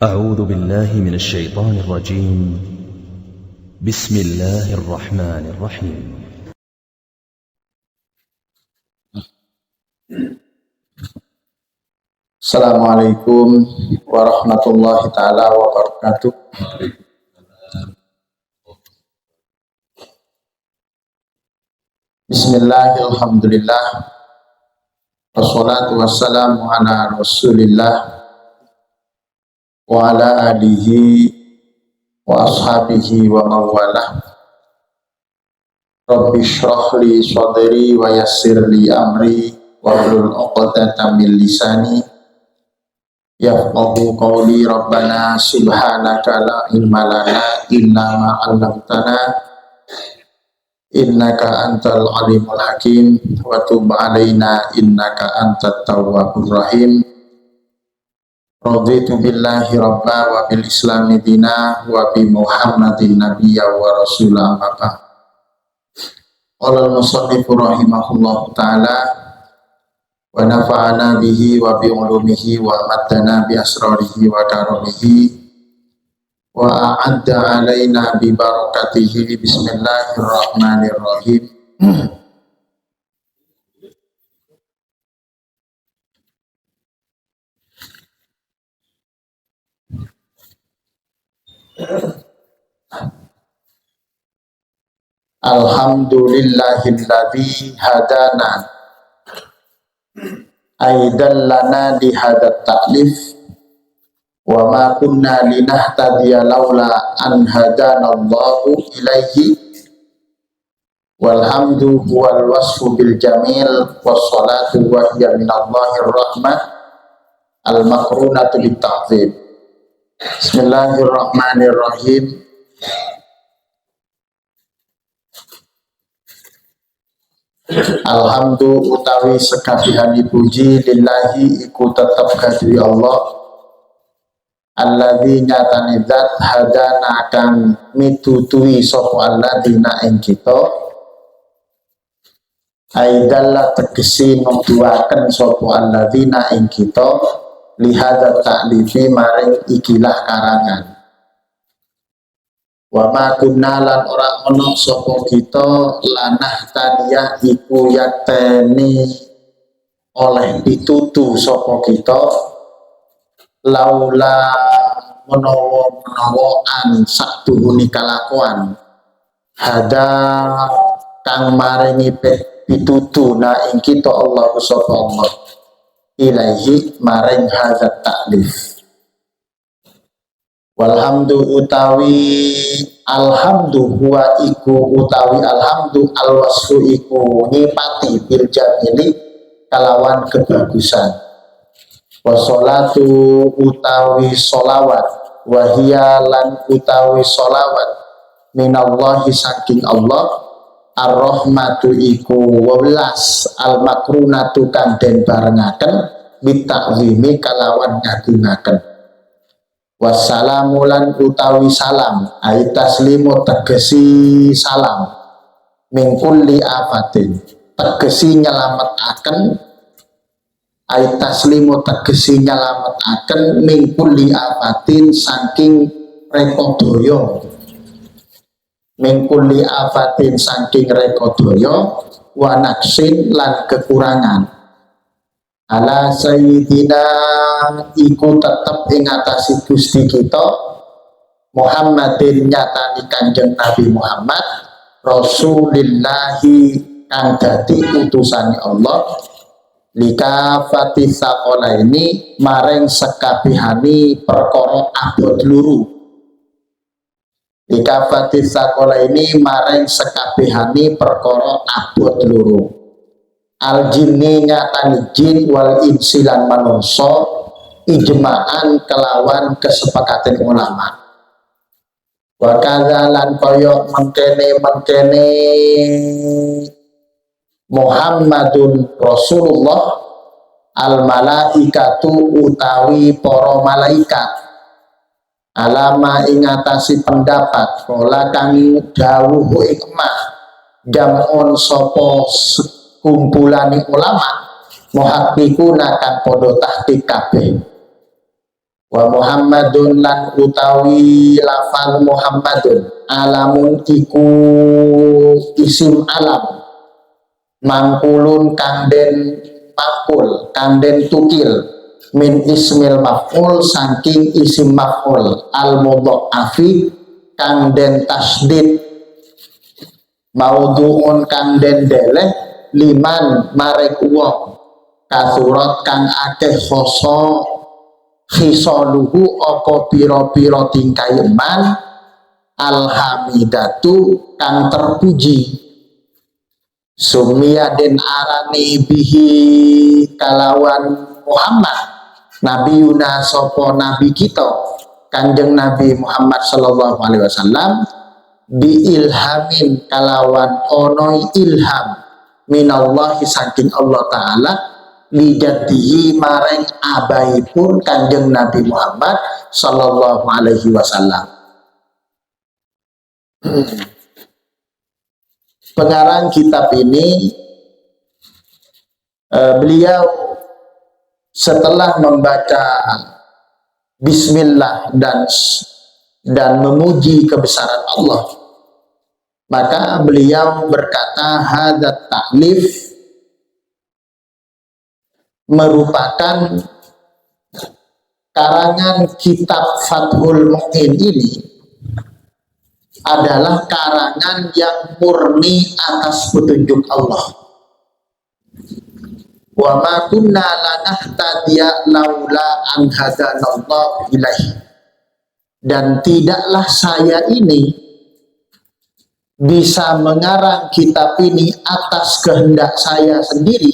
أعوذ بالله من الشيطان الرجيم. بسم الله الرحمن الرحيم. Assalamualaikum warahmatullahi ta'ala wabarakatuh. Bismillahirrahmanirrahim. Wassalatu wassalamu ala rasulillah wa ala alihi wa ashabihi wa mawalah. Rabbi shrah li sadri wa yassir li amri wahlul 'uqdatam min lisani yafqahu qawli. Rabbana subhanaka la ilma lana illa ma 'allamtana innaka antal alimul hakim wa tub alaina innaka antat tawwabur rahim. Raditu billahi rabba wa bil islami dina wa bi muhammadin nabiyya wa rasulah wa ba'd. Qala al-musannif rahimahullahu ta'ala wa nafa'ana bihi wa bi ulumihi wa maddana bi asrarihi wa karamihi wa a'adda alaina bi barakatihi. Bismillahirrahmanirrahim. Alhamdulillahilladzi hadana aidan lana di hadat ta'lif wa ma kunna linahtadiya laula an hadanallahu ilaihi walhamdu huwal wasfu bil jamil wassalatu wa hiya minallahir rahmah al makrunatu bit ta'zim. Bismillahirrahmanirrahim. Alhamdu utawi sekabehane puji lillahi iku tetep kadhi Allah alladzi nyatane zat hadana kang mitutui sapa alladzina ing kita aidalla tegesi nuduhaken sapa alladzina ing kita lihada ta'lifi maring ikilah karangan. Wa ma kunna lan ora ono sapa kita lanah tadiyah iku yakteni oleh ditutu sapa kita laula menawa-menawaan sakduhune kalakuan hada kang maringi pitutu na ing kita Allah sapa Allah ilaihi maring hadzat ta'lif. Walhamdu utawi alhamdu huwa iku utawi alhamdu alwasfu iku nyipati bil jamili kalawan kebagusan. Wassolatu utawi solawat wahia lan utawi solawat minallahi saking Allah ar-rahmatu iku welas al-makrunatu kang den barengaken bita'zimi kalawan ngagungaken. Wassalamu lan utawi salam ay taslimu tegesi salam min kulli afatin tegesi nyelametaken ay taslimu tegesi nyelametaken min kulli afatin saking rekodaya min kulli afatin saking rekodaya wa naksin lan kekurangan ala sayyidina iku tetep ing atase Gusti kita Muhammadin nyatani Kanjeng Nabi Muhammad Rasulillahi kang dadi utusane Allah likafati saqalaini maring sekabehane perkara abot luru likafati saqalaini maring sekabehane perkara abot luru al jinni nyatani jin wal insi lan manungsa ijma'an kelawan kesepakatan ulama. Wa kadzalan kaya mengkene Muhammadun Rasulullah al malaikatu utawi para malaikat alama ing atasi pendapat kala kang dawuh ikmah jamun sapa kumpulane ulama muhaqqiquna kang padha tahqiq kabeh Wa Muhammadun lan utawi lafal Muhammadun alamun iku isim alam mangkulun kang den maf'ul kang den tukil min ismil maf'ul saking isim maf'ul al mudha'afi kang den tasdid maudhu'un kang den deleh liman marek wong kasurat kang akeh khoso khisaluhu apa pira-pira tingkah iman alhamidatu kang terpuji sumia den arani bihi kalawan Muhammad Nabi Yuna sopo Nabi kita Kanjeng Nabi Muhammad sallallahu alaihi wasallam bi ilhamin kalawan onoi ilham minallahi saking Allah taala lijadihi mareng abaipun Kanjeng Nabi Muhammad sallallahu alaihi wasallam. Pengarang kitab ini beliau setelah membaca bismillah dan memuji kebesaran Allah, maka beliau berkata hadat ta'lif merupakan karangan kitab Fathul Mu'in ini adalah karangan yang murni atas petunjuk Allah. Wa ma kunna lanahtadiya laula an hadanallahu ilaihi. Dan tidaklah saya ini bisa mengarang kitab ini atas kehendak saya sendiri,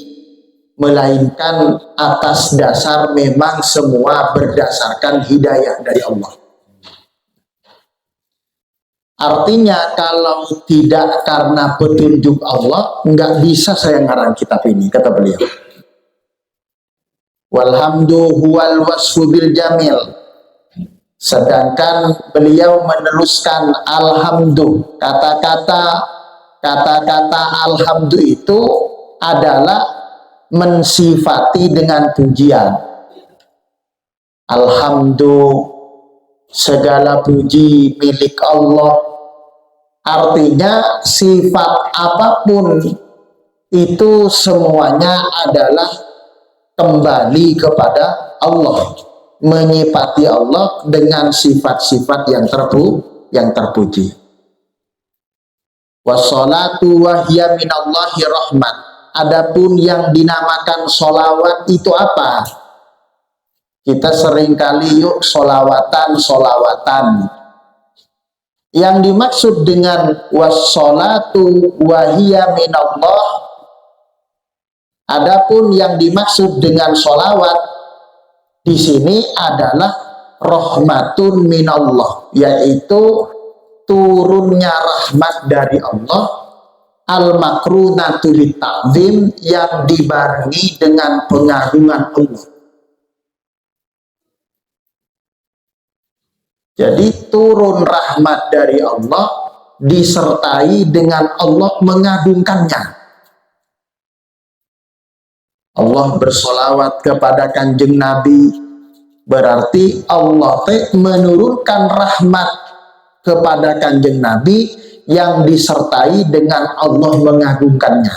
melainkan atas dasar memang semua berdasarkan hidayah dari Allah. Artinya kalau tidak karena petunjuk Allah, nggak bisa saya ngarang kitab ini, kata beliau. Walhamdu huwal wasfu bil jamil. Sedangkan beliau meneruskan alhamdu. Kata-kata alhamdu itu adalah mensifati dengan pujian. Alhamdu, segala puji milik Allah. Artinya sifat apapun itu semuanya adalah kembali kepada Allah, menyifati Allah dengan sifat-sifat yang terpuji. Wassalatu wahya minallahi rahmat. Adapun yang dinamakan solawat itu apa? Kita seringkali yuk solawatan. Yang dimaksud dengan wassalatu wahya minallah, adapun yang dimaksud dengan sholawat di sini adalah rahmatun minallah, yaitu turunnya rahmat dari Allah, al-makrunatu litta'zim, yang dibarengi dengan pengagungan Allah. Jadi turun rahmat dari Allah disertai dengan Allah mengagungkannya. Allah bersolawat kepada Kanjeng Nabi, berarti Allah menurunkan rahmat kepada Kanjeng Nabi yang disertai dengan Allah mengagungkannya.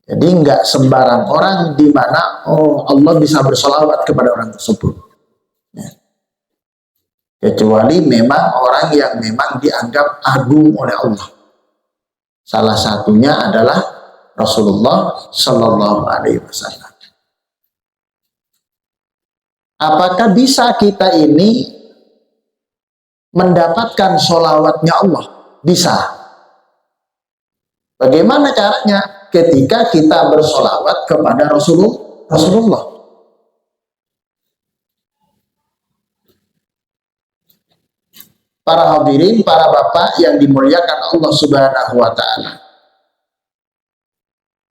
Jadi nggak sembarang orang di mana Allah bisa bersolawat kepada orang tersebut, ya. Kecuali memang orang yang memang dianggap agung oleh Allah. Salah satunya adalah Rasulullah Shallallahu Alaihi Wasallam. Apakah bisa kita ini mendapatkan sholawatnya Allah? Bisa. Bagaimana caranya? Ketika kita bersolawat kepada Rasulullah. Para hadirin, para bapak yang dimuliakan Allah Subhanahu wa Ta'ala.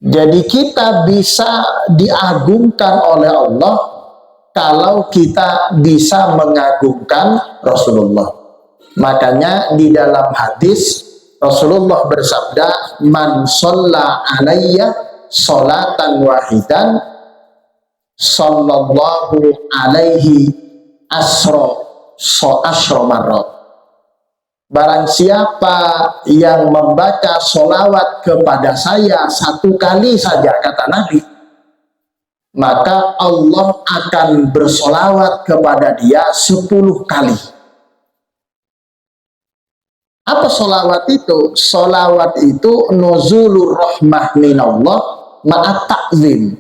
Jadi kita bisa diagungkan oleh Allah kalau kita bisa mengagungkan Rasulullah. Makanya di dalam hadis Rasulullah bersabda, man shalla alayya sholatan wahidan sallallahu alaihi asro marot. Barang siapa yang membaca solawat kepada saya 1 kali saja, kata Nabi, maka Allah akan bersolawat kepada dia 10 kali. Apa solawat itu? Solawat itu nuzulur rahmah minallah ma'at ta'zim.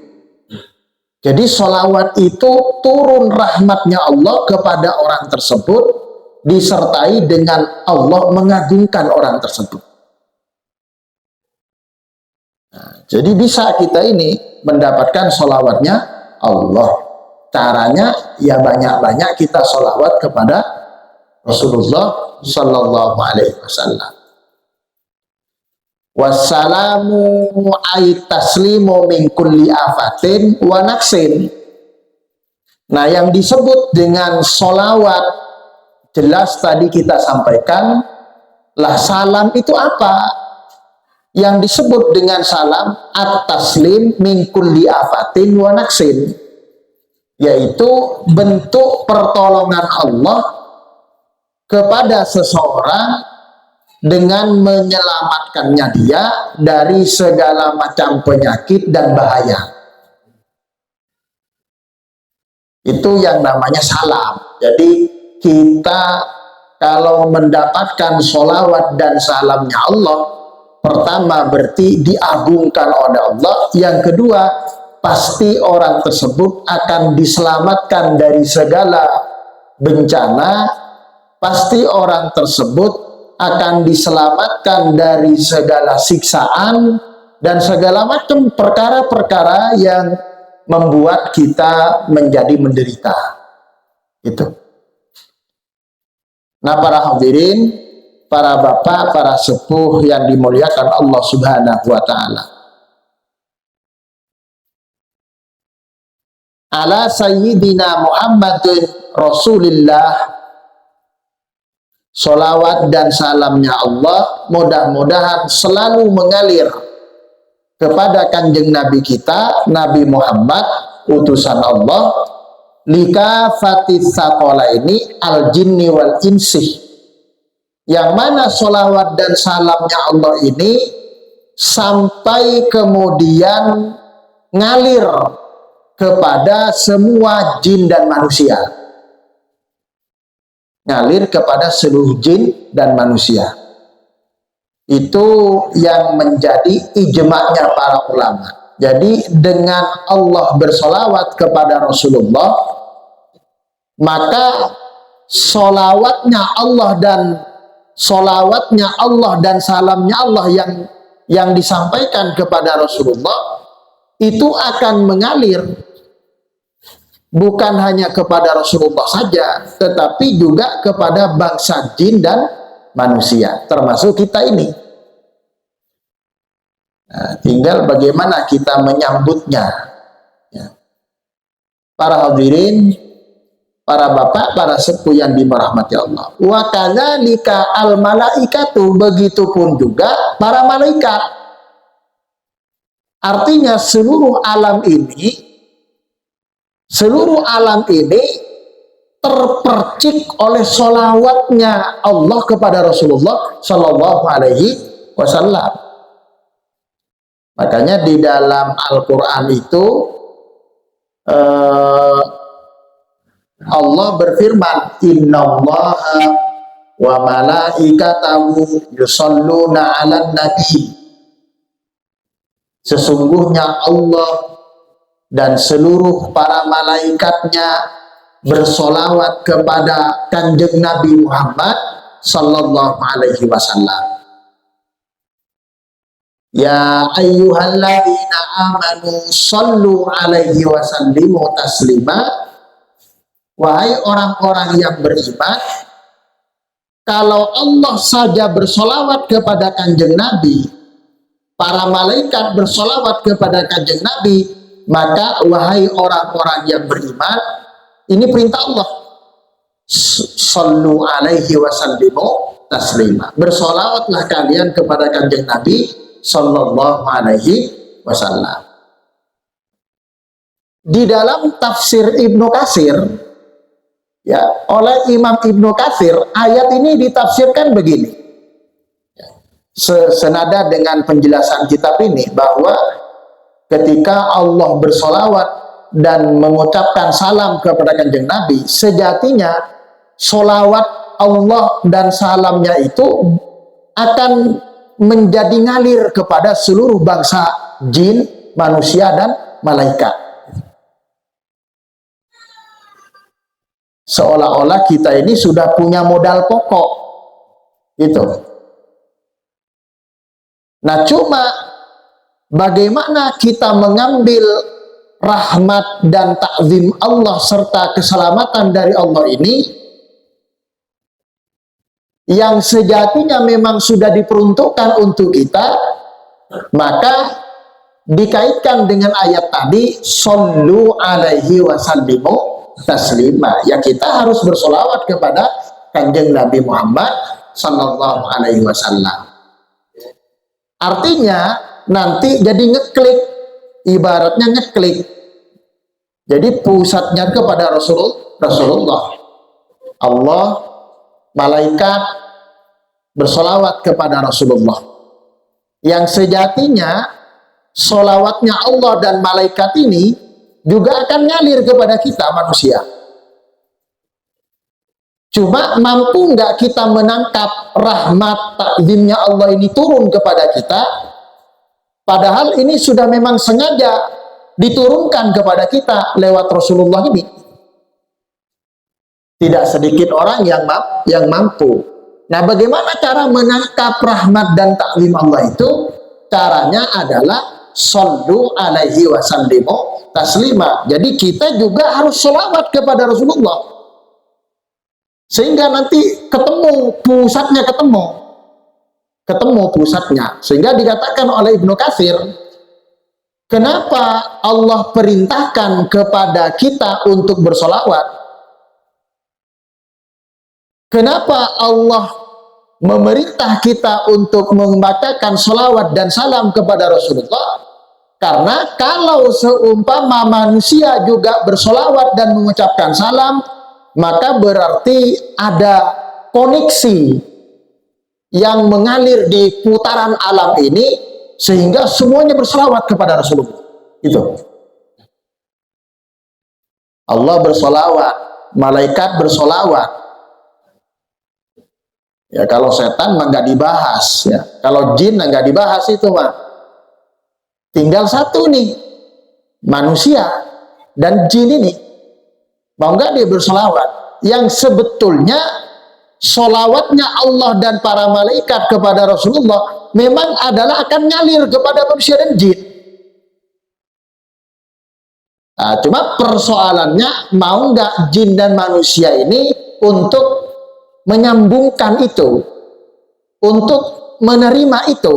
Jadi solawat itu turun rahmatnya Allah kepada orang tersebut, disertai dengan Allah mengagungkan orang tersebut. Nah, jadi bisa kita ini mendapatkan solawatnya Allah. Caranya ya banyak-banyak kita solawat kepada Rasulullah Sallallahu Alaihi Wasallam. Wassalamu ay taslimu min kulli afatin wa naksin. Nah, yang disebut dengan solawat jelas tadi kita sampaikan. Lah, salam itu apa? Yang disebut dengan salam at-taslim min kulli afatin wa naksin, yaitu bentuk pertolongan Allah kepada seseorang dengan menyelamatkannya dia dari segala macam penyakit dan bahaya. Itu yang namanya salam. Jadi kita kalau mendapatkan sholawat dan salamnya Allah, pertama berarti diagungkan oleh Allah. Yang kedua, pasti orang tersebut akan diselamatkan dari segala bencana. Pasti orang tersebut akan diselamatkan dari segala siksaan dan segala macam perkara-perkara yang membuat kita menjadi menderita. Itu. Nah, para hadirin, para bapak, para sepuh yang dimuliakan Allah Subhanahu wa taala. Ala sayyidina Muhammadin Rasulillah, solawat dan salamnya Allah mudah-mudahan selalu mengalir kepada kanjeng Nabi kita, Nabi Muhammad, utusan Allah, likafatis saqalaini al jinni wal insi, yang mana solawat dan salamnya Allah ini sampai kemudian ngalir kepada semua jin dan manusia, ngalir kepada seluruh jin dan manusia. Itu yang menjadi ijma'nya para ulama. Jadi dengan Allah bersolawat kepada Rasulullah, maka solawatnya Allah dan salamnya Allah yang disampaikan kepada Rasulullah itu akan mengalir bukan hanya kepada Rasulullah saja, tetapi juga kepada bangsa jin dan manusia, termasuk kita ini. Nah, tinggal bagaimana kita menyambutnya. Ya. Para hadirin, para bapak, para sepuh yang dirahmati Allah. Wa kadzalika al malaikatu, begitupun juga para malaikat. Artinya seluruh alam ini terpercik oleh solawatnya Allah kepada Rasulullah Sallallahu Alaihi Wasallam. Makanya di dalam Al-Quran itu Allah berfirman, Innallaha wa malaikatahu yusalluna 'alan nabi. Sesungguhnya Allah dan seluruh para malaikatnya bersolawat kepada kanjeng Nabi Muhammad Sallallahu Alaihi Wasallam. Ya ayyuhalladzina amanu sallu alaihi wasallimu taslima. Wahai orang-orang yang beriman, kalau Allah saja bersolawat kepada kanjeng Nabi, para malaikat bersolawat kepada kanjeng Nabi, maka wahai orang-orang yang beriman, ini perintah Allah, sallu alaihi wasallimu taslima. Bersolawatlah kalian kepada kanjeng Nabi Sallallahu Alaihi Wasallam. Di dalam tafsir Ibnu Katsir Ya, oleh Imam Ibnu Katsir, ayat ini ditafsirkan begini. Senada dengan penjelasan kitab ini, bahwa ketika Allah bersolawat dan mengucapkan salam kepada Kanjeng Nabi, sejatinya solawat Allah dan salamnya itu akan menjadi ngalir kepada seluruh bangsa jin, manusia, dan malaikat. Seolah-olah kita ini sudah punya modal pokok gitu. Nah, cuma bagaimana kita mengambil rahmat dan takzim Allah serta keselamatan dari Allah ini yang sejatinya memang sudah diperuntukkan untuk kita, maka dikaitkan dengan ayat tadi, sallu alaihi wasallimu taslima. Ya, kita harus bersolawat kepada Kanjeng Nabi Muhammad sallallahu alaihi wasallam. Artinya nanti jadi ngeklik, ibaratnya ngeklik. Jadi pusatnya kepada Rasulullah. Allah, malaikat bersolawat kepada Rasulullah. Yang sejatinya solawatnya Allah dan malaikat ini juga akan ngalir kepada kita manusia. Cuma mampu nggak kita menangkap rahmat takzimnya Allah ini turun kepada kita, padahal ini sudah memang sengaja diturunkan kepada kita lewat Rasulullah ini. Tidak sedikit orang yang mampu. Nah, bagaimana cara menangkap rahmat dan takzim Allah itu? Caranya adalah sallu alaihi wasallimu taslima. Jadi kita juga harus selawat kepada Rasulullah, sehingga nanti ketemu pusatnya, ketemu pusatnya. Sehingga dikatakan oleh Ibnu Katsir, kenapa Allah perintahkan kepada kita untuk bersolawat? Kenapa Allah memerintah kita untuk membacakan solawat dan salam kepada Rasulullah? Karena kalau seumpama manusia juga bersolawat dan mengucapkan salam, maka berarti ada koneksi yang mengalir di putaran alam ini, sehingga semuanya bersolawat kepada Rasulullah. Itu. Allah bersolawat, malaikat bersolawat. Ya, kalau setan mah nggak dibahas, ya. Kalau jin nggak dibahas itu mah. Tinggal satu nih, manusia dan jin ini. Mau nggak dia bersolawat? Yang sebetulnya solawatnya Allah dan para malaikat kepada Rasulullah memang adalah akan ngalir kepada manusia dan jin. Nah, cuma persoalannya mau nggak jin dan manusia ini untuk menyambungkan itu, untuk menerima itu.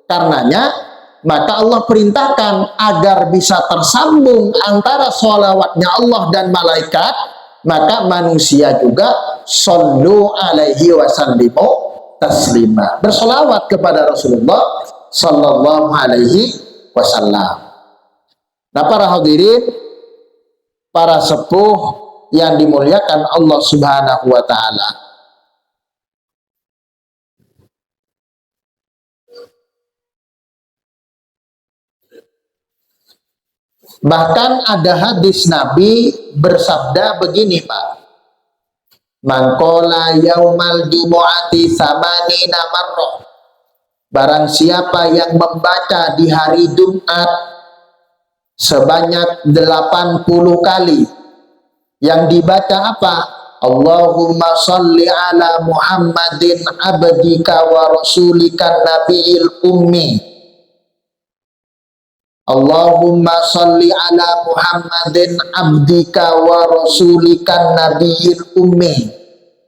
Karenanya maka Allah perintahkan agar bisa tersambung antara sholawatnya Allah dan malaikat, maka manusia juga sallu alaihi wasallimu taslima, bersolawat kepada Rasulullah sallallahu alaihi wasallam. Nah, para hadirin, para sepuh yang dimuliakan Allah Subhanahu wa taala, bahkan ada hadis Nabi bersabda begini, Pak. Mangkola yaumal jumu'ati samanina marroh. Barang siapa yang membaca di hari Jumat sebanyak 80 kali. Yang dibaca apa? Allahumma salli ala Muhammadin abdika wa rasulika nabiyil ummi. Allahumma salli ala Muhammadin abdika wa rasulika nabiyil ummi.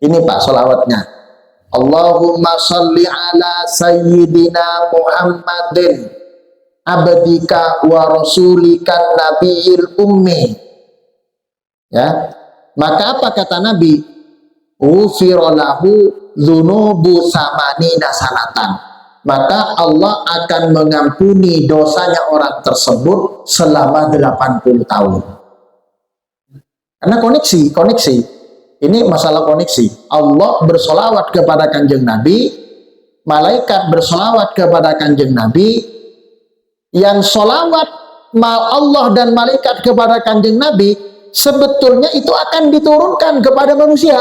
Ini Pak salawatnya. Allahumma salli ala sayyidina Muhammadin abdika wa rasulika nabiyil ummi. Ya. Maka apa kata Nabi? Ufirolahu dzunubu samanina sanatan. Maka Allah akan mengampuni dosanya orang tersebut selama 80 tahun. Karena koneksi. Ini masalah koneksi. Allah bersolawat kepada kanjeng Nabi, malaikat bersolawat kepada kanjeng Nabi. Yang solawat Allah dan malaikat kepada kanjeng Nabi, sebetulnya itu akan diturunkan kepada manusia.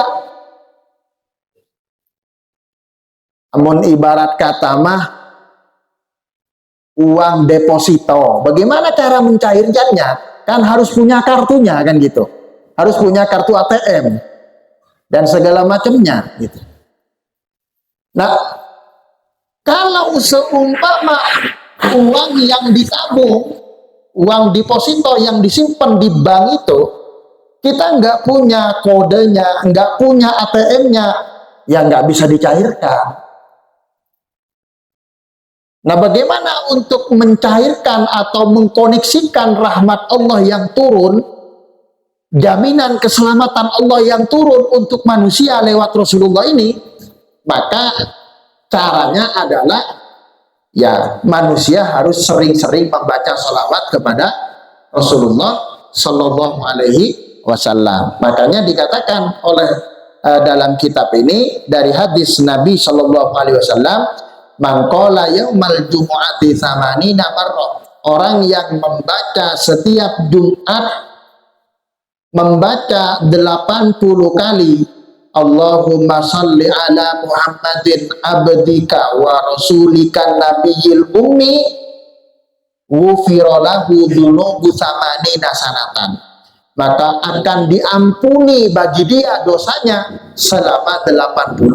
Namun ibarat kata mah uang deposito, bagaimana cara mencairkannya? Kan harus punya kartunya, kan gitu. Harus punya kartu ATM dan segala macamnya gitu. Nah, kalau seumpama uang yang ditabung, uang deposito yang disimpan di bank itu, kita nggak punya kodenya, nggak punya ATM-nya, ya nggak bisa dicairkan. Nah, bagaimana untuk mencairkan atau mengkoneksikan rahmat Allah yang turun, jaminan keselamatan Allah yang turun untuk manusia lewat Rasulullah ini? Maka caranya adalah ya manusia harus sering-sering membaca sholawat kepada Rasulullah Shallallahu Alaihi Wasallam. Makanya dikatakan oleh dalam kitab ini dari hadis Nabi Shallallahu Alaihi Wasallam, mangkola yaumal jumu'ati tsamanina marrah, orang yang membaca setiap Jumat membaca 80 kali Allahumma salli ala Muhammadin abdika wa rasulika nabiyil ummi ghufira lahu dzunubu tsamanina sanatan, maka akan diampuni bagi dia dosanya selama 80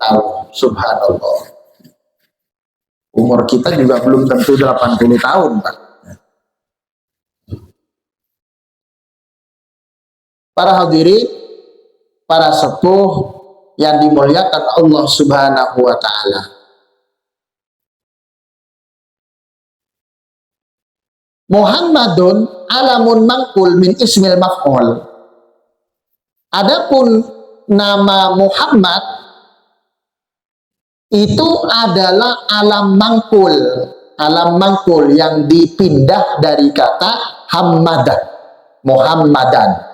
tahun. Subhanallah. Umur kita juga belum tentu 80 tahun, Pak. Para hadirin, para sepuh yang dimuliakan Allah Subhanahu wa taala. Muhammadun alamun mangkul min ismil maf'ul. Adapun nama Muhammad itu adalah alam mangkul yang dipindah dari kata hammadah, Muhammadan.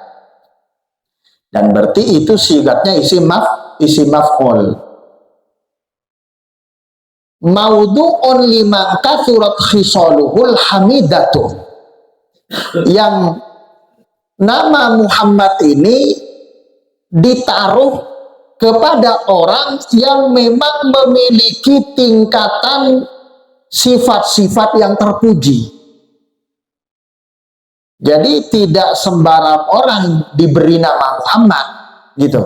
Dan berarti itu sigatnya isim maf'ul. Maudu'un liman kathurat khisaluhul hamidatu. Yang nama Muhammad ini ditaruh kepada orang yang memang memiliki tingkatan sifat-sifat yang terpuji. Jadi tidak sembarang orang diberi nama Muhammad gitu.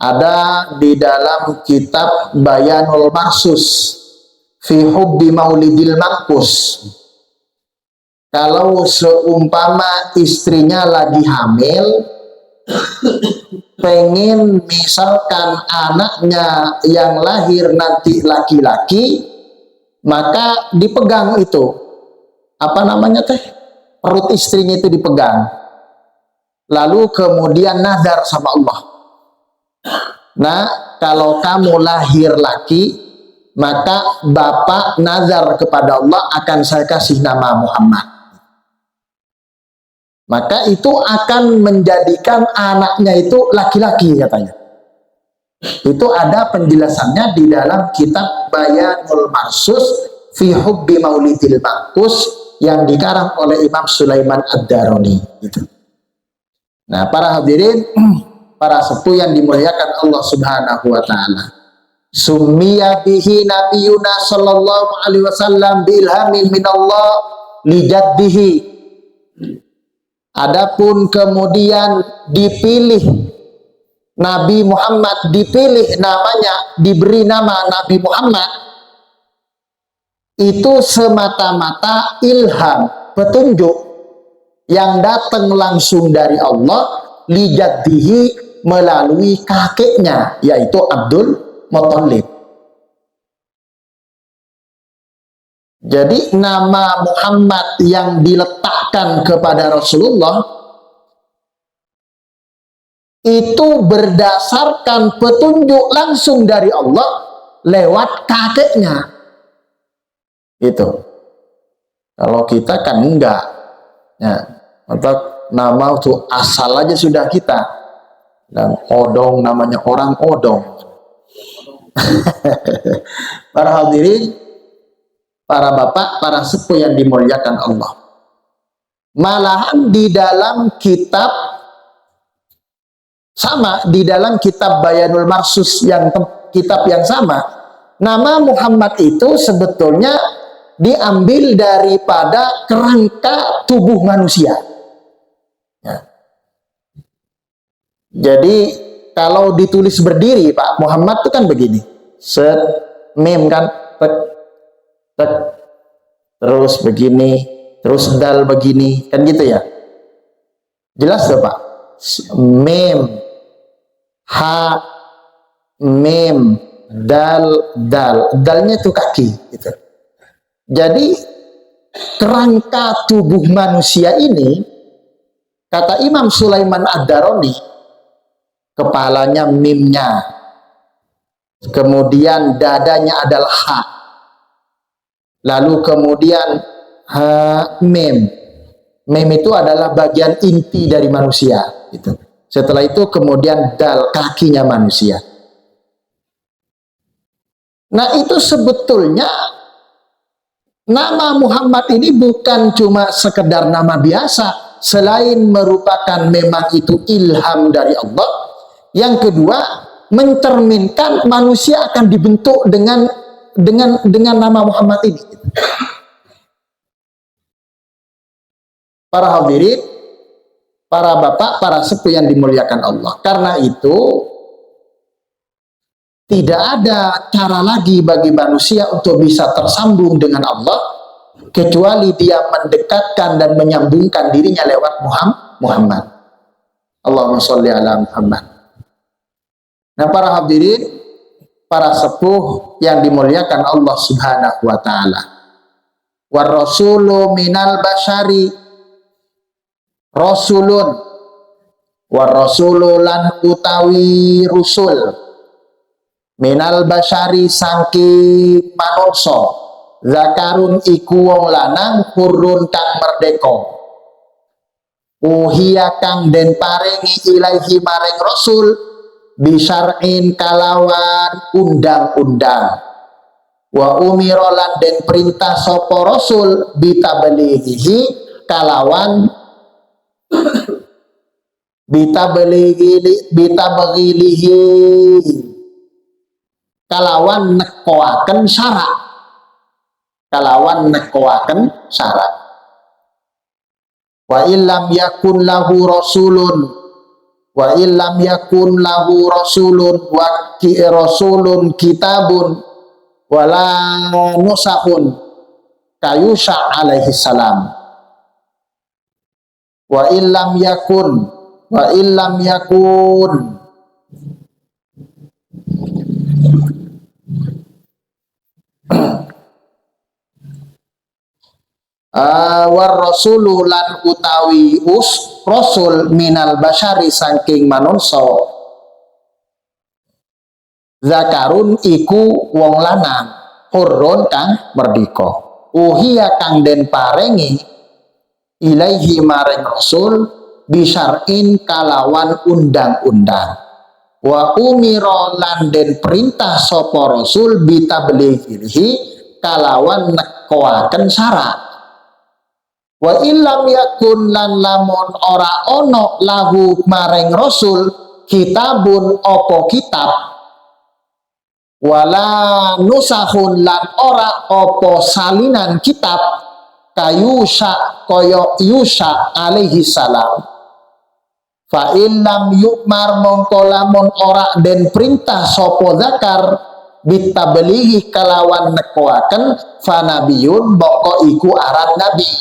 Ada di dalam kitab Bayanul Marsus fi hubbi maulidil mangkus. Kalau seumpama istrinya lagi hamil, pengen misalkan anaknya yang lahir nanti laki-laki, maka dipegang itu. Apa namanya teh? Perut istrinya itu dipegang. Lalu kemudian nazar sama Allah. Nah, kalau kamu lahir laki, maka bapak nazar kepada Allah akan saya kasih nama Muhammad. Maka itu akan menjadikan anaknya itu laki-laki katanya. Itu ada penjelasannya di dalam kitab Bayanul Marsus fi hubbi maulidil mangkus yang dikarang oleh Imam Sulaiman Ad-Darani itu. Nah, para hadirin, para sepuh yang dimuliakan Allah Subhanahu wa taala. Summiya bihi nabiyuna sallallahu alaihi wasallam bi ilhamin minallah li jaddihi. Adapun kemudian dipilih Nabi Muhammad, dipilih namanya, diberi nama Nabi Muhammad, itu semata-mata ilham, petunjuk yang datang langsung dari Allah li jaddihi, melalui kakeknya yaitu Abdul Muthalib. Jadi nama Muhammad yang diletakkan kepada Rasulullah itu berdasarkan petunjuk langsung dari Allah lewat kakeknya. Itu. Kalau kita kan enggak. Ya, atau nama tuh asal aja sudah kita. Dan odong namanya orang odong. Para hadirin, para bapak, para sepuh yang dimuliakan Allah. Malahan di dalam kitab sama, di dalam kitab Bayanul Marsus yang kitab yang sama, nama Muhammad itu sebetulnya diambil daripada kerangka tubuh manusia. Ya. Jadi kalau ditulis berdiri, Pak Muhammad itu kan begini, set, mim kan, tek, tek, terus begini, terus dal begini, kan gitu ya. Jelas tuh Pak, mim, ha, mim, dal, dal, dalnya itu kaki, gitu. Jadi kerangka tubuh manusia ini, kata Imam Sulaiman Ad-Darani, kepalanya mimnya, kemudian dadanya adalah ha, lalu kemudian mim. Mim itu adalah bagian inti dari manusia, gitu. Setelah itu kemudian dal, kakinya manusia. Nah itu sebetulnya nama Muhammad ini bukan cuma sekedar nama biasa, selain merupakan memang itu ilham dari Allah. Yang kedua, mencerminkan manusia akan dibentuk dengan nama Muhammad ini. Para hadirin, para bapak, para sepuh yang dimuliakan Allah. Karena itu, tidak ada cara lagi bagi manusia untuk bisa tersambung dengan Allah, kecuali dia mendekatkan dan menyambungkan dirinya lewat Muhammad. Allahumma sholli ala Muhammad. Nah para hadirin, para sepuh yang dimuliakan Allah subhanahu wa ta'ala. War rasulu minal basyari, rasulun, war rasulu lan utawi rusul, minal basyari sangking manungsa, zakarun iku wong lanang, hurun kang merdeka, uhiya kang den paringi ilaihi maring rasul, bisyar'in kalawan undang-undang, wa umirolan den perintah sopo rasul bitablighihi kalawan bitablighihi kalawan nekoaken syarat, kalawan nekoaken syarat. Wa illam yakun lahu rasulun, wa illam yakun lahu rasulun wa rasulun kitabun wala nusahun kayusha alaihi salam. Wa illam yakun war rasulu lan utawi rasul minal basyari saking manungsa, zakarun iku wong lanang, hurun kang merdeka, uhiya kang den parengi ilaihi maring rasul bisyar'in kalawan undang-undang, wa umira lan den perintah sapa rasul bitablighihi kalawan nekoaken syarat. Wa illam yakun lan lamun ora ono lahu maring rasul kitabun opo kitab, wala nusahun lan ora opo salinan kitab, kayusha koyo Yusha alaihi salam. Fa illam yukmar mongko lamun ora den perintah sopo zakar bitablighi kalawan nekoaken, fa nabiyun mongko iku aran nabi.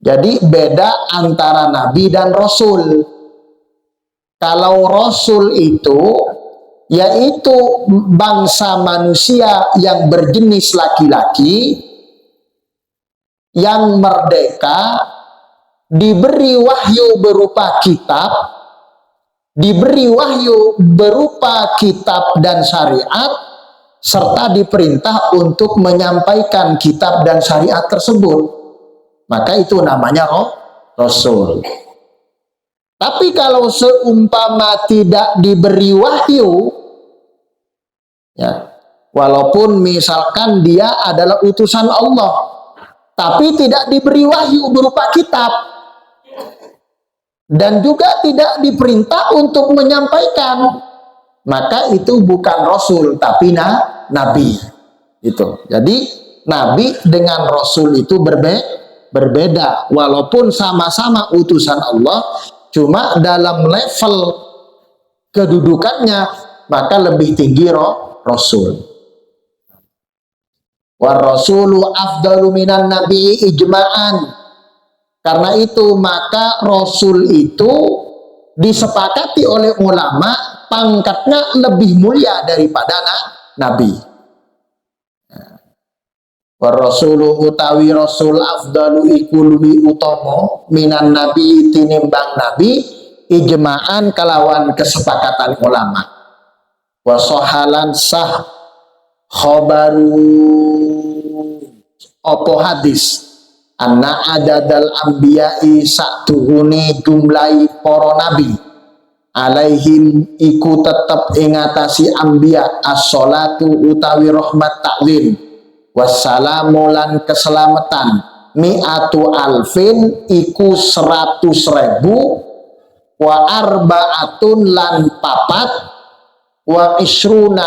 Jadi beda antara nabi dan rasul. Kalau rasul itu yaitu bangsa manusia yang berjenis laki-laki, yang merdeka, diberi wahyu berupa kitab, diberi wahyu berupa kitab dan syariat, serta diperintah untuk menyampaikan kitab dan syariat tersebut. Maka itu namanya rasul. Tapi kalau seumpama tidak diberi wahyu, ya, walaupun misalkan dia adalah utusan Allah, tapi tidak diberi wahyu berupa kitab, dan juga tidak diperintah untuk menyampaikan, maka itu bukan rasul, tapi nabi. Itu. Jadi nabi dengan rasul itu berbeda, walaupun sama-sama utusan Allah, cuma dalam level kedudukannya maka lebih tinggi rasul. War rasulu afdalu minan nabi ijma'an. Karena itu maka rasul itu disepakati oleh ulama pangkatnya lebih mulia daripada nabi. War rasulu utawi rasul afdalu iku luwih utama minan nabi tinimbang nabi ijma'an kalawan kesepakatan ulama. Wa sahalan sah khabaru opo hadis anna adadal anbiya'i saktuhune jumlahi para nabi alaihim iku tetep ingatasi anbiya as-sholatu utawi rahmat ta'lim wassalamu lan keselamatan mi'atu alfin iku 100.000 wa arba'atun lan papat wa isruna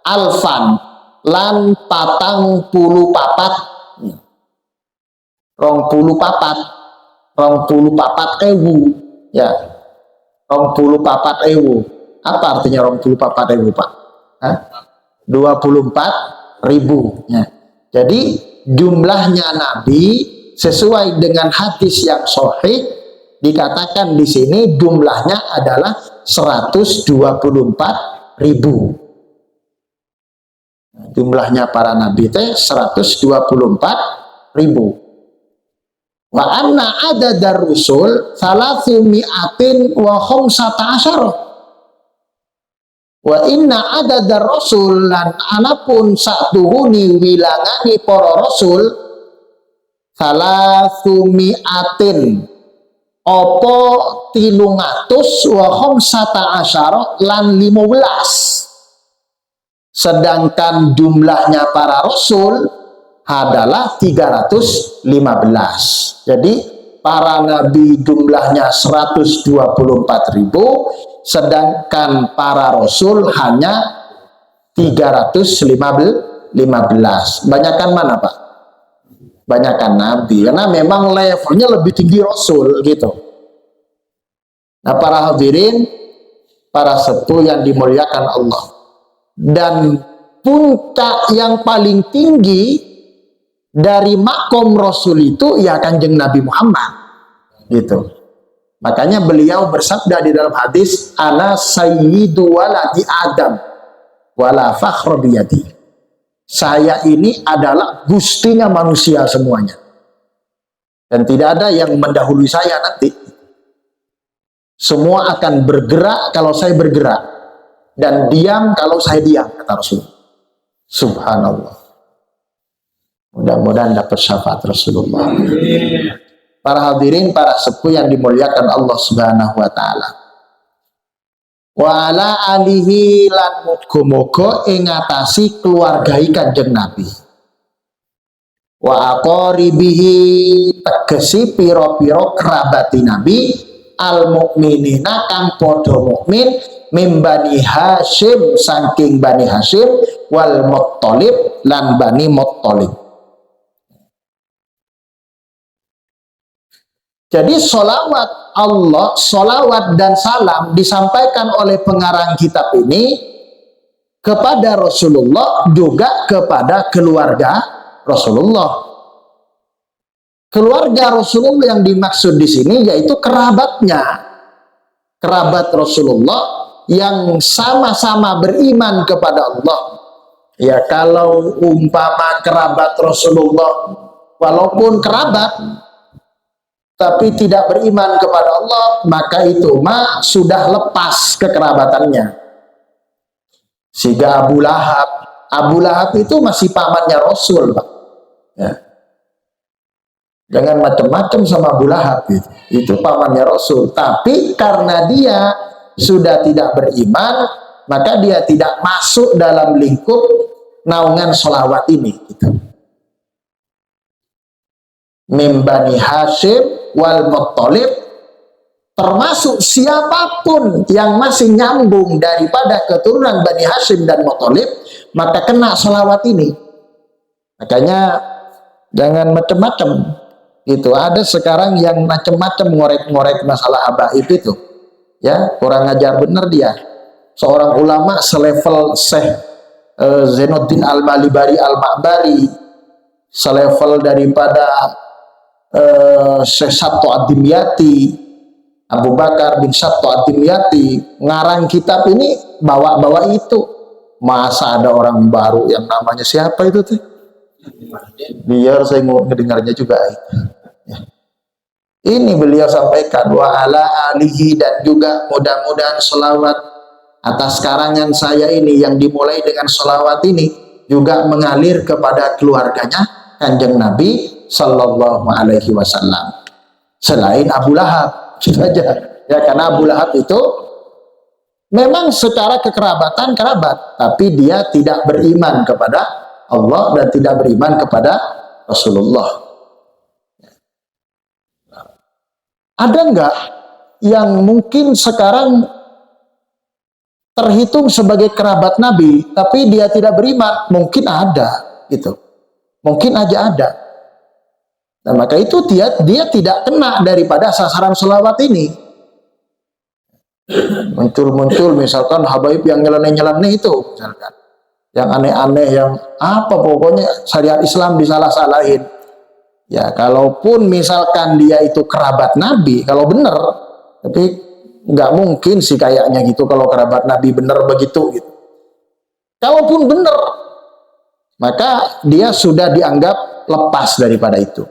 alfan lan 44 ewu, ya 24 ewu. Apa artinya 24 ewu, Pak? 24.000, ya. Jadi jumlahnya nabi sesuai dengan hadis yang sahih dikatakan di sini jumlahnya adalah 124.000. Jumlahnya para nabi teh 124.000. Wa anna adadar rusul 300 wa khamsata asyara. Wa inna adadar rasul lan anapun saktuhuni wilangani para rasul 300 opo 300 wa khamsata asyara lan 15. Sedangkan jumlahnya para rasul adalah 315. Jadi para nabi jumlahnya 124.000, sedangkan para rasul hanya 315. Banyakan mana, Pak? Banyakan nabi, karena memang levelnya lebih tinggi rasul gitu. Nah, para hadirin, para sepuh yang dimuliakan Allah, dan puncak yang paling tinggi dari makom rasul itu ya Kanjeng Nabi Muhammad gitu. Makanya beliau bersabda di dalam hadis, ana sayyidu waladi Adam wala fakhra biyadi. Saya ini adalah gustinya manusia semuanya, dan tidak ada yang mendahului saya nanti. Semua akan bergerak kalau saya bergerak, dan diam kalau saya diam, kata Rasul. Subhanallah. Mudah-mudahan dapat syafaat Rasulullah. Para hadirin, para sepuh yang dimuliakan Allah Subhanahu wa taala. Wa ala alihi lan muga-muga ing ngatasi keluargai Kanjeng Nabi. Wa aqaribihi tegesi pira-pira kerabati Nabi al mukminina kang padha mukmin mim Bani Hashim saking Bani Hashim wal Muttalib lan Bani Muttalib. Jadi solawat Allah, solawat dan salam disampaikan oleh pengarang kitab ini kepada Rasulullah, juga kepada keluarga Rasulullah. Keluarga Rasulullah yang dimaksud di sini yaitu kerabatnya, kerabat Rasulullah yang sama-sama beriman kepada Allah. Ya, kalau umpama kerabat Rasulullah walaupun kerabat tapi tidak beriman kepada Allah, maka itu mah sudah lepas kekerabatannya. Sehingga Abu Lahab itu masih pamannya Rasul, Pak. Ya. Jangan macam-macam sama Abu Lahab gitu. Itu pamannya Rasul. Tapi karena dia sudah tidak beriman, maka dia tidak masuk dalam lingkup naungan sholawat ini. Gitu. Min Bani Hashim wal Muttalib, termasuk siapapun yang masih nyambung daripada keturunan Bani Hashim dan Muttalib, maka kena sholawat ini. Makanya jangan macam-macam. Itu ada sekarang yang macam-macam ngorek-ngorek masalah habaib itu, ya kurang ajar bener dia. Seorang ulama selevel Syekh Zainuddin Al-Malibari Al-Ma'bari, selevel daripada Syekh Sabto Ad-Dimyati, Abu Bakar bin Sabto Ad-Dimyati, ngarang kitab ini bawa-bawa itu. Masa ada orang baru yang namanya siapa itu tuh? Biar saya ngedengarnya juga. Ya. Ini beliau sampaikan wa ala alihi, dan juga mudah-mudahan selawat atas karangan saya ini yang dimulai dengan selawat ini juga mengalir kepada keluarganya Kanjeng Nabi Sallallahu Alaihi Wasallam. Selain Abu Lahab, gitu aja. Ya, karena Abu Lahab itu memang secara kekerabatan kerabat, tapi dia tidak beriman kepada Allah dan tidak beriman kepada Rasulullah. Ada enggak yang mungkin sekarang terhitung sebagai kerabat Nabi, tapi dia tidak beriman? Mungkin ada, gitu. Mungkin aja ada. Nah, maka itu dia tidak kena daripada sasaran selawat ini. Muncul misalkan habaib yang nyeleneh-nyeleneh itu, misalkan. Yang aneh-aneh, yang apa pokoknya syariat Islam disalah-salahin. Ya, kalaupun misalkan dia itu kerabat Nabi, kalau benar, tapi nggak mungkin sih kayaknya gitu kalau kerabat Nabi benar begitu. Gitu. Kalaupun benar, maka dia sudah dianggap lepas daripada itu.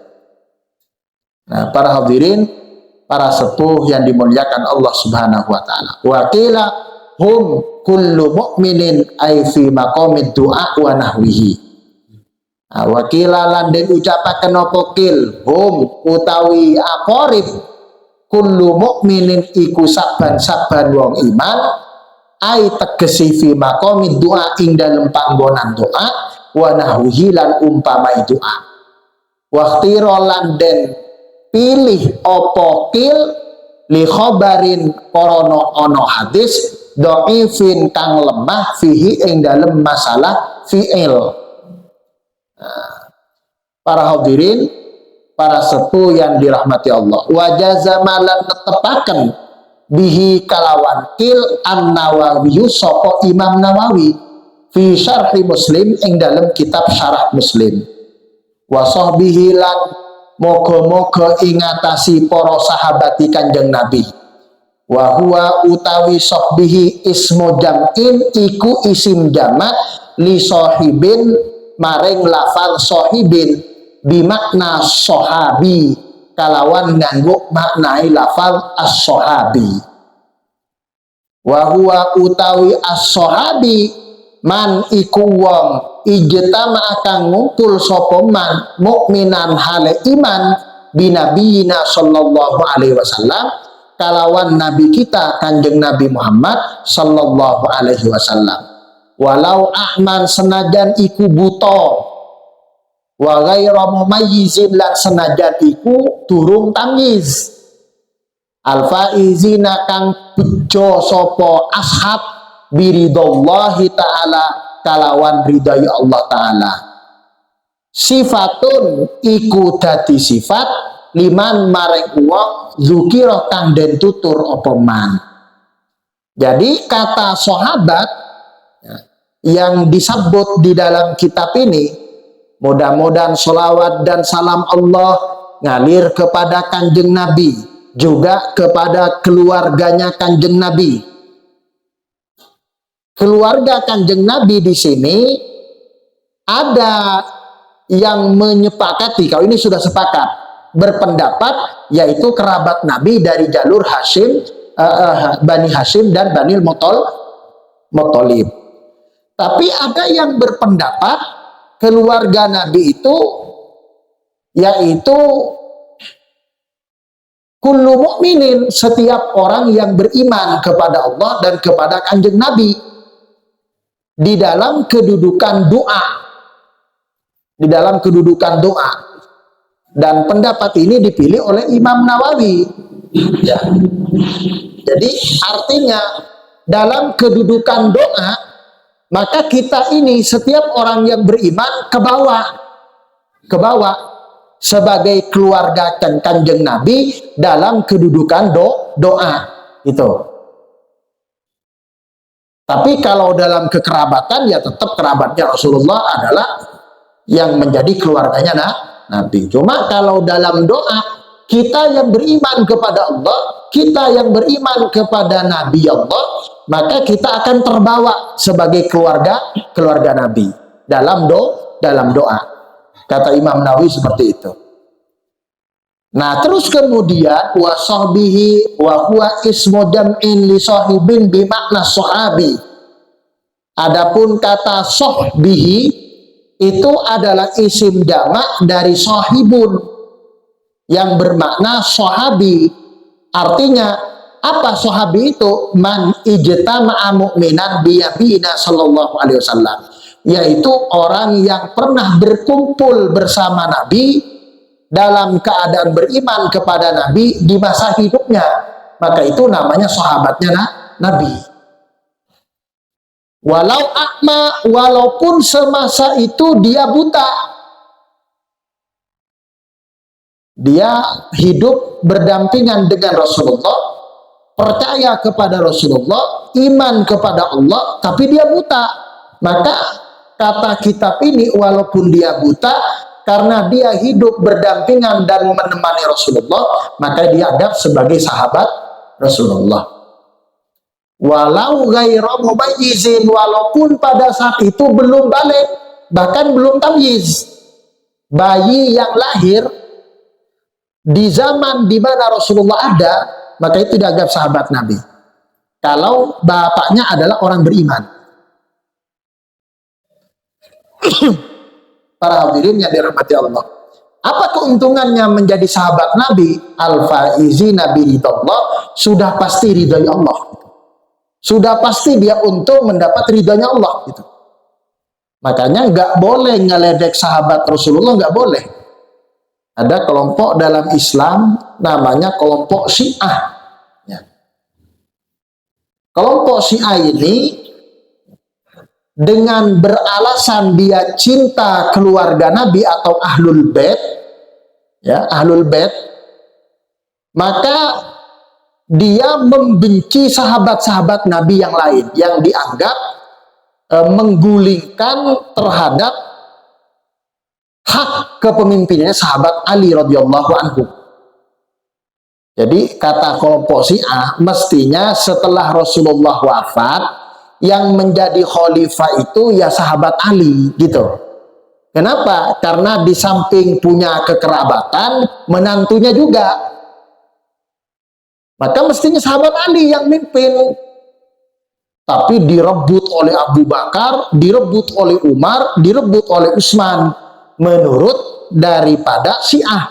Nah, para hadirin, para sepuh yang dimuliakan Allah Subhanahu Wa Taala. Wa qila hum kullu mu'minin ay fi maqamid du'a wa nahwihi. Wakilalan den ucapaken apa kil hum utawi aqarib kullu mukminin iku saban-saban wong iman ai tegesi fi maqamid doa ing dalem panggonan doa wa nahwihi lan umpamai doa. Waqtira lan den pilih apa kil li khabarin korona ono hadis dhaifin kang lemah fihi ing dalem masalah fi'il. Para hadirin, para sepuh yang dirahmati Allah, wajazamalan tetepaken bihi kalawan kil an-Nawawi sapa Imam Nawawi fi syarhi Muslim ing dalam kitab syarah Muslim, wa sahbihi lan moga-moga ingatasi para sahabati Kanjeng Nabi, wa huwa utawi sahbihi ismu jam'in iku isim jamak li sahibin maring lafal sahibin bimakna sahabi kalawan nganggo maknai lafal as-sahabi. Wa huwa utawi as-sahabi man iku wong ijtama akan ngumpul sapa man mukminan hale iman binabiyina sallallahu alaihi wasallam kalawan nabi kita Kanjeng Nabi Muhammad sallallahu alaihi wasallam. Walau ahman senajan iku buta wa ghaira mumayyizin lan senajan iku durung tamyiz al-faizina kang bejo sapa ashab biridallahi ta'ala kalawan ridaya Allah ta'ala. Sifatun iku dadi sifat liman maring wong zukira kang den tutur apa man. Jadi kata sahabat yang disebut di dalam kitab ini, mudah-mudahan sholawat dan salam Allah ngalir kepada Kanjeng Nabi, juga kepada keluarganya Kanjeng Nabi. Keluarga Kanjeng Nabi di sini ada yang menyepakati, kalau ini sudah sepakat, berpendapat yaitu kerabat Nabi dari jalur Hashim, Bani Hashim dan Bani Muttalib. Tapi ada yang berpendapat keluarga Nabi itu yaitu kullu mu'minin, setiap orang yang beriman kepada Allah dan kepada Kanjeng Nabi, di dalam kedudukan doa, di dalam kedudukan doa. Dan pendapat ini dipilih oleh Imam Nawawi, ya. Jadi artinya dalam kedudukan doa, maka kita ini setiap orang yang beriman ke bawah sebagai keluarga Kanjeng Nabi dalam kedudukan doa itu. Tapi kalau dalam kekerabatan, ya tetap kerabatnya Rasulullah adalah yang menjadi keluarganya Nabi. Cuma kalau dalam doa, kita yang beriman kepada Allah, kita yang beriman kepada Nabi Allah, maka kita akan terbawa sebagai keluarga Nabi dalam doa. Kata Imam Nawawi seperti itu. Nah, terus kemudian wa sahbihi wa huwa ismu jam'in li sahibin bi makna sahabi. Adapun kata sahbihi itu adalah isim jamak dari sahibun yang bermakna sahabi. Artinya apa sahabi itu? Man ijtama'a mu'minan bi nabiyina sallallahu alaihi wasallam, yaitu orang yang pernah berkumpul bersama Nabi dalam keadaan beriman kepada Nabi di masa hidupnya, maka itu namanya sahabatnya Nabi. Walau akma, walaupun semasa itu dia buta, dia hidup berdampingan dengan Rasulullah, percaya kepada Rasulullah, iman kepada Allah, tapi dia buta. Maka kata kitab ini, walaupun dia buta, karena dia hidup berdampingan dan menemani Rasulullah, maka dia dianggap sebagai sahabat Rasulullah. Walau ghairu mubayyizin, walaupun pada saat itu belum balik, bahkan belum tamyiz. Bayi yang lahir di zaman di mana Rasulullah ada, maka itu dianggap sahabat Nabi. Kalau bapaknya adalah orang beriman. Para hadirin yang dirahmati Allah, apa keuntungannya menjadi sahabat Nabi? Al-faizina bi ridallah, sudah pasti ridha Allah. Sudah pasti dia untung mendapat ridhanya Allah gitu. Makanya nggak boleh ngeledek sahabat Rasulullah, nggak boleh. Ada kelompok dalam Islam namanya kelompok Syiah. Ya. Kelompok Syiah ini dengan beralasan dia cinta keluarga Nabi atau ahlul bait, ya ahlul bait, maka dia membenci sahabat-sahabat Nabi yang lain yang dianggap menggulingkan terhadap hak kepemimpinannya sahabat Ali radhiyallahu anhu. Jadi kata kelompok Syiah, mestinya setelah Rasulullah wafat, yang menjadi khalifah itu ya sahabat Ali gitu. Kenapa? Karena di samping punya kekerabatan, menantunya juga. Maka mestinya sahabat Ali yang mimpin. Tapi direbut oleh Abu Bakar, direbut oleh Umar, direbut oleh Utsman. Menurut daripada Syiah.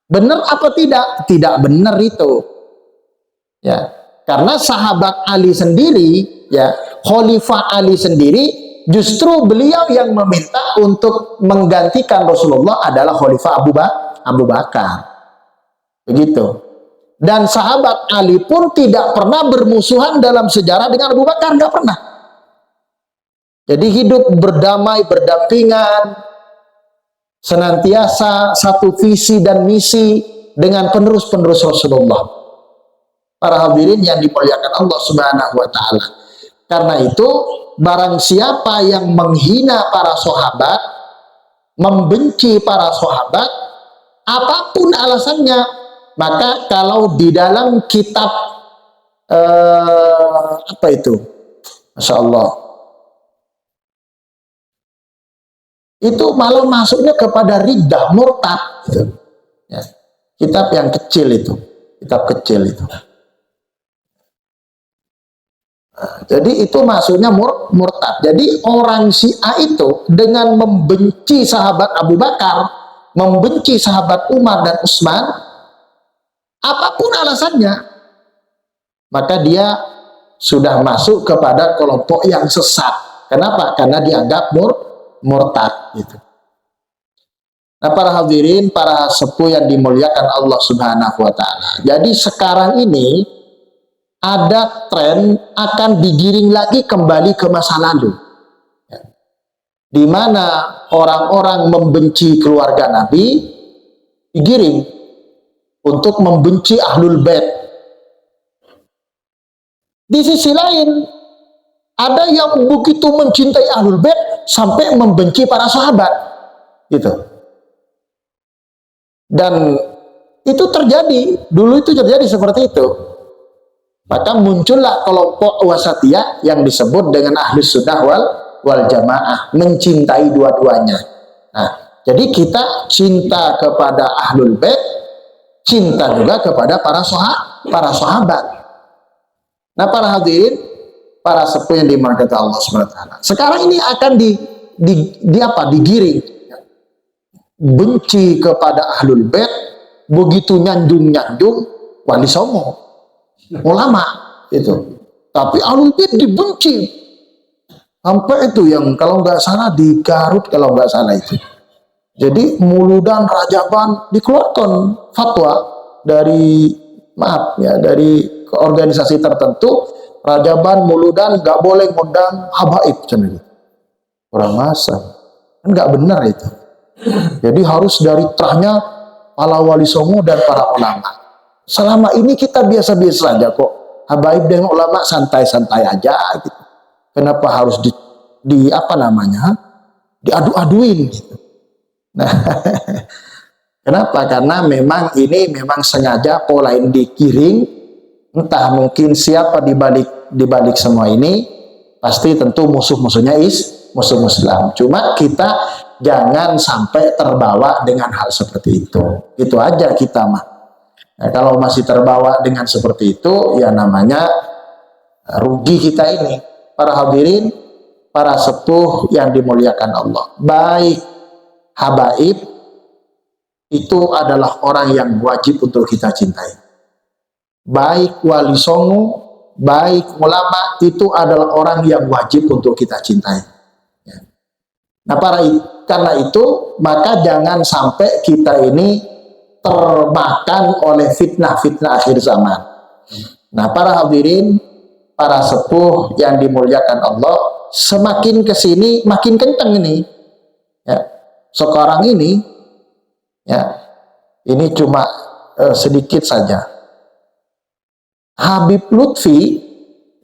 Benar apa tidak? Tidak benar itu. Ya, karena sahabat Ali sendiri, ya, Khalifah Ali sendiri, justru beliau yang meminta untuk menggantikan Rasulullah adalah Khalifah Abu Bakar. Begitu. Dan sahabat Ali pun tidak pernah bermusuhan dalam sejarah dengan Abu Bakar, nggak pernah. Jadi hidup berdamai, berdampingan, senantiasa satu visi dan misi dengan penerus-penerus Rasulullah. Para hadirin yang dimuliakan Allah Subhanahu wa Ta'ala. Karena itu, barang siapa yang menghina para sahabat, membenci para sahabat, apapun alasannya, maka kalau di dalam kitab apa itu, Masya Allah, itu malah masuknya kepada riddah, murtad gitu. Ya. Kitab yang kecil itu, kitab kecil itu. Nah, jadi itu masuknya murtad. Jadi orang Syiah itu dengan membenci sahabat Abu Bakar, membenci sahabat Umar dan Utsman, apapun alasannya, maka dia sudah masuk kepada kelompok yang sesat. Kenapa? Karena dianggap murtad gitu. Nah, para hadirin, para sepuh yang dimuliakan Allah Subhanahu wa taala. Jadi sekarang ini ada tren akan digiring lagi kembali ke masa lalu. Di mana orang-orang membenci keluarga Nabi digiring untuk membenci Ahlul Bait. Di sisi lain, ada yang begitu mencintai Ahlul Bait sampai membenci para sahabat. Gitu. Dan itu terjadi, dulu itu terjadi seperti itu. Maka muncullah kelompok wasatiyah yang disebut dengan Ahlus Sunnah wal Jamaah, mencintai dua-duanya. Nah, jadi kita cinta kepada Ahlul Bait, cinta juga kepada para sahabat. Nah, para hadirin, para sepuh yang dimuliakan Allah SWT. Sekarang ini akan digiring. Benci kepada Ahlul Bait, begitu nyanjung-nyanjung Wali Songo, ulama itu. Tapi Ahlul Bait dibenci. Sampai itu yang kalau nggak salah di Garut, kalau nggak salah itu. Jadi Muludan Rajaban dikeluarkan fatwa dari dari organisasi tertentu, Rajaban Muludan nggak boleh ngundang habaib, orang masa kan nggak benar itu. Jadi harus dari terahnya para Wali Songo dan para ulama. Selama ini kita biasa-biasa saja kok, habaib dengan ulama santai-santai aja gitu. Kenapa harus diadu-aduin gitu. Nah, kenapa? Karena memang ini memang sengaja pola ini digiring. Entah mungkin siapa di balik semua ini, pasti tentu musuh-musuhnya musuh Islam. Cuma kita jangan sampai terbawa dengan hal seperti itu. Itu aja kita mah. Nah, kalau masih terbawa dengan seperti itu, ya namanya rugi kita ini. Para hadirin, para sepuh yang dimuliakan Allah. Baik habaib itu adalah orang yang wajib untuk kita cintai. Baik Wali Songo, baik ulama, itu adalah orang yang wajib untuk kita cintai. Nah, karena itu, maka jangan sampai kita ini termakan oleh fitnah-fitnah akhir zaman. Nah, para hadirin, para sepuh yang dimuliakan Allah, semakin kesini makin kencang ini. Ya, sekarang ini, ya, ini cuma sedikit saja. Habib Lutfi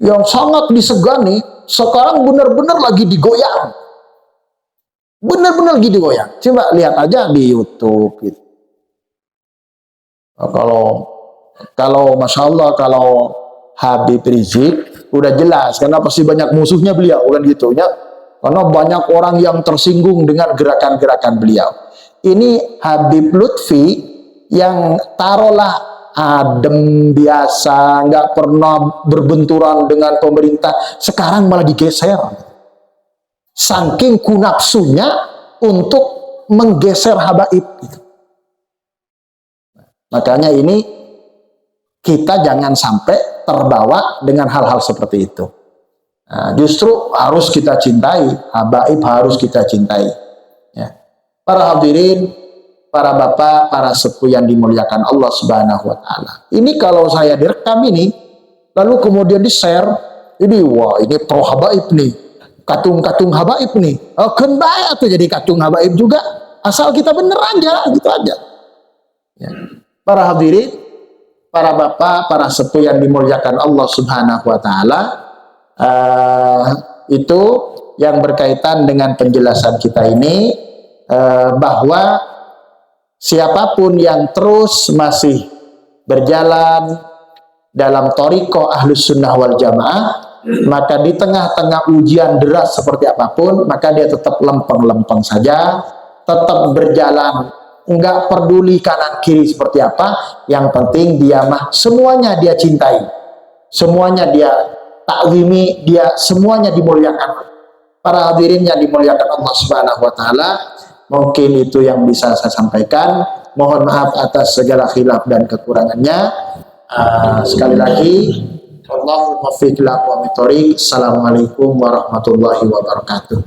yang sangat disegani, sekarang benar-benar lagi digoyang. Benar-benar lagi digoyang. Coba lihat aja di YouTube gitu. Nah, kalau Masya Allah, kalau Habib Rizik udah jelas karena pasti banyak musuhnya beliau kan gitu ya. Karena banyak orang yang tersinggung dengan gerakan-gerakan beliau. Ini Habib Lutfi yang taruhlah adem biasa, nggak pernah berbenturan dengan pemerintah, sekarang malah digeser. Saking kunapsunya untuk menggeser habaib gitu. Makanya ini kita jangan sampai terbawa dengan hal-hal seperti itu. Nah, justru harus kita cintai, habaib harus kita cintai. Ya. Para hadirin, para bapak, para sepuh yang dimuliakan Allah Subhanahu wa taala. Ini kalau saya direkam ini, lalu kemudian di-share, ini wah, ini pro habaib nih. Katung-katung habaib nih. Oh, kan baik atau jadi katung habaib juga. Asal kita bener aja, gitu aja. Ya. Para hadirin, para bapak, para sepuh yang dimuliakan Allah Subhanahu wa taala, itu yang berkaitan dengan penjelasan kita ini, bahwa siapapun yang terus masih berjalan dalam thariqah Ahlus Sunnah wal Jamaah, maka di tengah-tengah ujian deras seperti apapun, maka dia tetap lempeng-lempeng saja, tetap berjalan, enggak peduli kanan kiri seperti apa, yang penting dia mah semuanya dia cintai, semuanya dia takwimi, dia semuanya dimuliakan. Para hadirin yang dimuliakan Allah Subhanahu wa taala, mungkin itu yang bisa saya sampaikan. Mohon maaf atas segala khilaf dan kekurangannya. Sekali lagi, Allahumma fiq wa mithorik. Assalamualaikum warahmatullahi wabarakatuh.